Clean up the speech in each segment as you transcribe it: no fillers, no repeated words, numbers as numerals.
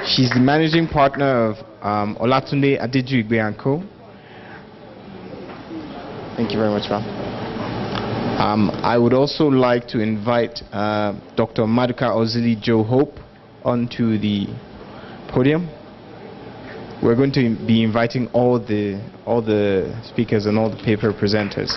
She's the managing partner of Olatunde Adejuigbe & Co. Thank you very much, ma'am. I would also like to invite Dr. Maduka Ozili Joe Hope onto the podium. We're going to be inviting all the speakers and all the paper presenters.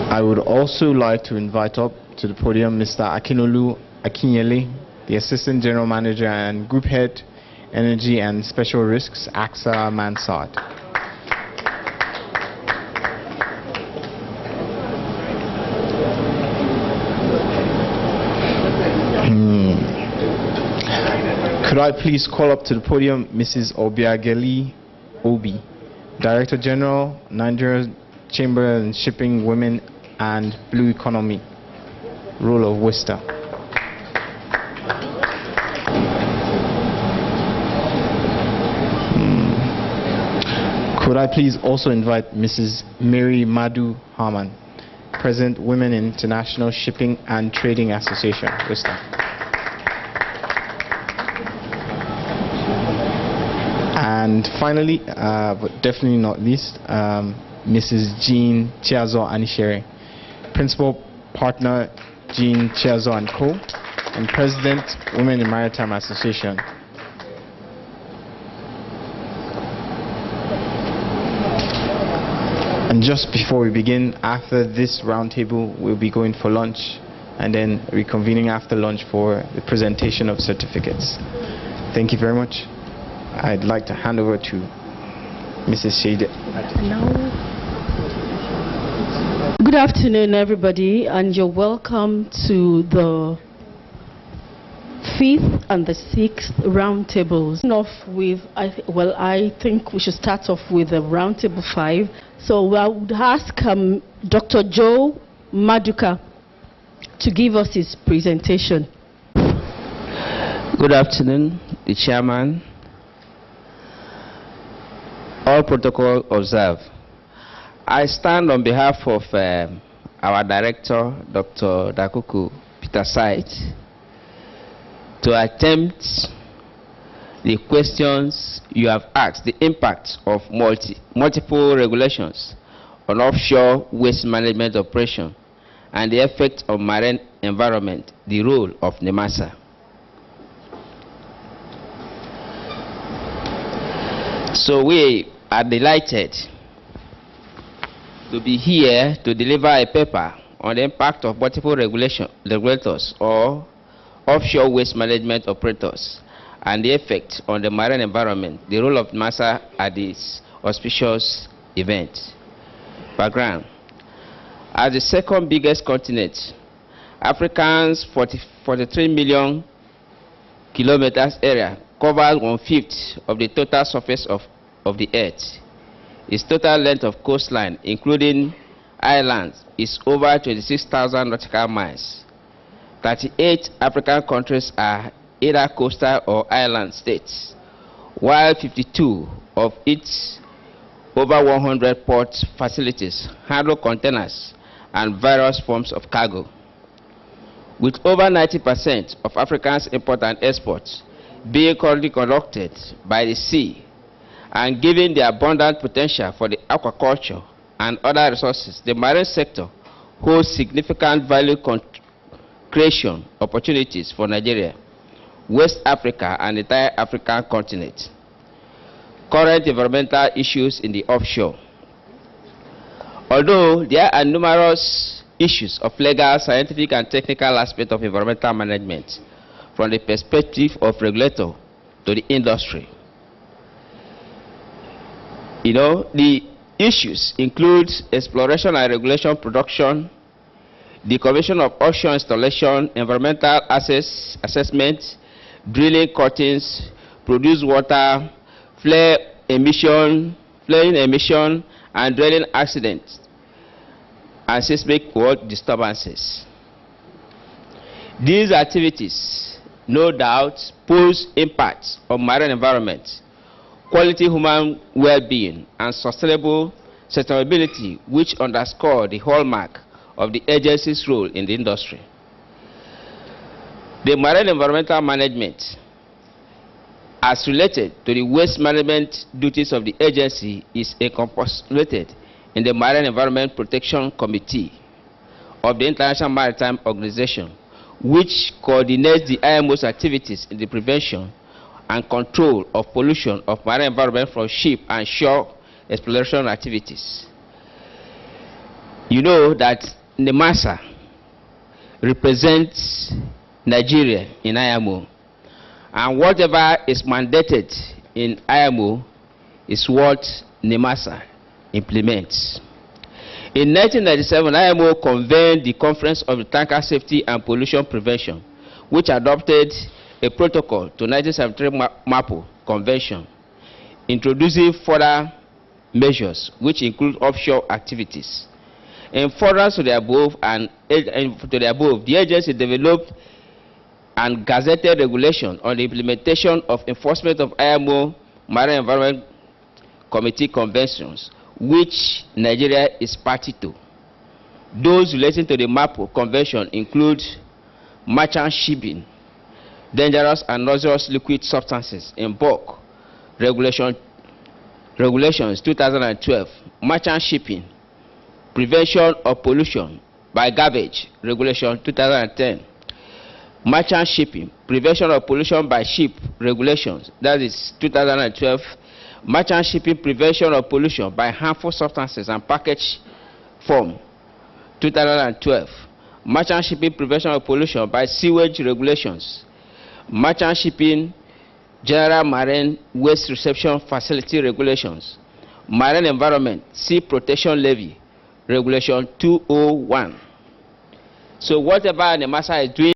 I would also like to invite up to the podium Mr. Akinolu Akinyele, the Assistant General Manager and Group Head, Energy and Special Risks, AXA Mansard. Could I please call up to the podium Mrs. Obiageli Obi, Director General, Nigeria Chamber and Shipping Women and Blue Economy, role of Worcester. Could I please also invite Mrs. Mary Madu Harman, President, Women International Shipping and Trading Association, Worcester. And finally, but definitely not least, Mrs. Jean Chiazo Anishere, Principal Partner, Jean Chiazo & Co., and President, Women in Maritime Association. And just before we begin, after this roundtable, we'll be going for lunch and then reconvening after lunch for the presentation of certificates. Thank you very much. I'd like to hand over to Mrs. Shade. Hello. Good afternoon, everybody, and you're welcome to the 5th and the 6th roundtables. I think we should start off with the roundtable 5. So I would ask Dr. Joe Maduka to give us his presentation. Good afternoon, the chairman. All protocol observed. I stand on behalf of our director, Dr. Dakuku Peter Site, to attempt the questions you have asked, the impact of multiple regulations on offshore waste management operation and the effect of marine environment, the role of NIMASA. So we are delighted to be here to deliver a paper on the impact of multiple regulators or offshore waste management operators and the effect on the marine environment, the role of NIMASA at this auspicious event. Background. As the second biggest continent, Africa's 43 million kilometers area covers 1/5 of the total surface of the earth. Its total length of coastline, including islands, is over 26,000 nautical miles. 38 African countries are either coastal or island states, while 52 of its over 100 port facilities handle containers and various forms of cargo. With over 90% of Africa's import and exports being currently conducted by the sea, and given the abundant potential for the aquaculture and other resources, the marine sector holds significant value creation opportunities for Nigeria, West Africa, and the entire African continent. Current environmental issues in the offshore. Although there are numerous issues of legal, scientific, and technical aspects of environmental management from the perspective of regulator to the industry. The issues include exploration and regulation production, the commission of offshore installation, environmental assessment, drilling cuttings, produced water, flare emission, and drilling accidents, and seismic disturbances. These activities, no doubt, pose impacts on marine environment, quality human well-being, and sustainable sustainability, which underscore the hallmark of the agency's role in the industry. The marine environmental management, as related to the waste management duties of the agency, is encapsulated in the Marine Environment Protection Committee of the International Maritime Organization, which coordinates the IMO's activities in the prevention and control of pollution of marine environment from ship and shore exploration activities. You know that NIMASA represents Nigeria in IMO, and whatever is mandated in IMO is what NIMASA implements. In 1997, IMO convened the Conference of the Tanker Safety and Pollution Prevention, which adopted a protocol to 1973 MAPO Convention, introducing further measures which include offshore activities. In furtherance to the above, the agency developed and gazetted regulation on the implementation of enforcement of IMO Marine Environment Committee conventions, which Nigeria is party to. Those relating to the MAPO convention include merchant shipping, dangerous and noxious liquid substances in bulk, regulations 2012, merchant shipping, prevention of pollution by garbage, regulation 2010, merchant shipping, prevention of pollution by ship, regulations, that is 2012, merchant shipping, prevention of pollution by harmful substances and package form, 2012, merchant shipping, prevention of pollution by sewage, regulations, merchant shipping, general marine waste reception facility, regulations, marine environment, sea protection levy, regulation 201. So whatever NIMASA is doing